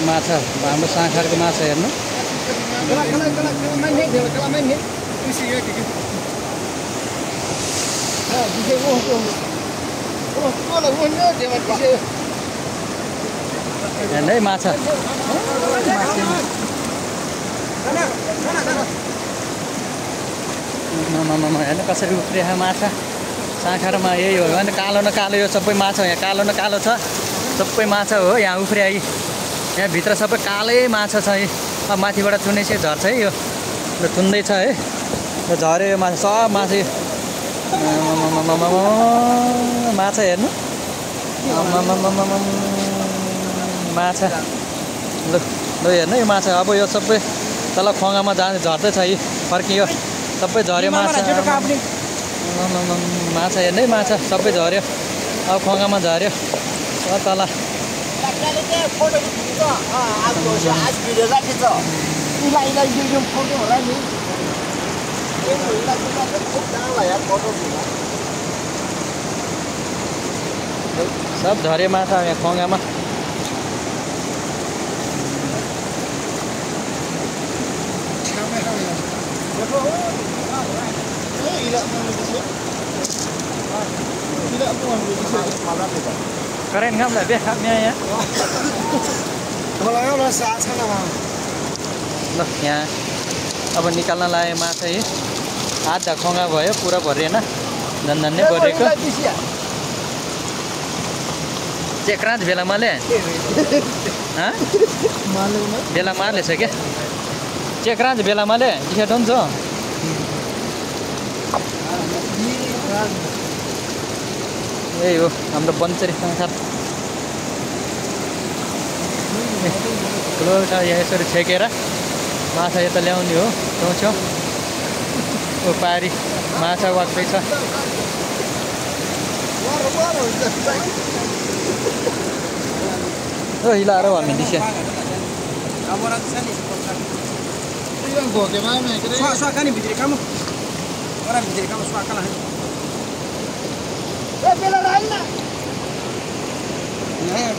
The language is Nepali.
माछा हाम्रो साँखारको माछा हेर्नु हेर्नु है माछा हेर्नु कसरी उफ्रिएको माछा साँखारमा यही हो भने कालो न कालो यो सबै माछा यहाँ कालो न कालो छ सबै माछा हो यहाँ उफ्रिया यहाँ भित्र सबै कालै माछा छ है अब माथिबाट चुनेसी झर्छ है यो थुन्दैछ है यो झऱ्यो यो माछा सब माछा माछा हेर्नु माछा ल हेर्नु यो माछा अब यो सबै तल खोगामा जान्छ झर्दैछ है फर्कियो सबै झऱ्यो माछा माछा हेर्नु है माछा सबै झऱ्यो अब खोगामा झऱ्यो तल सब झऱ्यो माछा यहाँ खोगामा Keren nggak mbak behaknya ya? Kalau yang rasa sana mah. Loh यहाँ अब निकाल्न लाए माछा है आधा खोगा भयो पुरा भरिएन झन्झन नै भरेको चेक्राज बेला माले बेला माले छ क्या चेक्राज बेला माले टिकट हुन्छ यही हो हाम्रो बन्चरी साँखार ठुलो यहाँ यसरी छेकेर माछा यता ल्याउने हो छेउ ओ पारी माछा वाक्दैछ ओ हिलाएर हामी दिस्या Pela lain nak. Ya,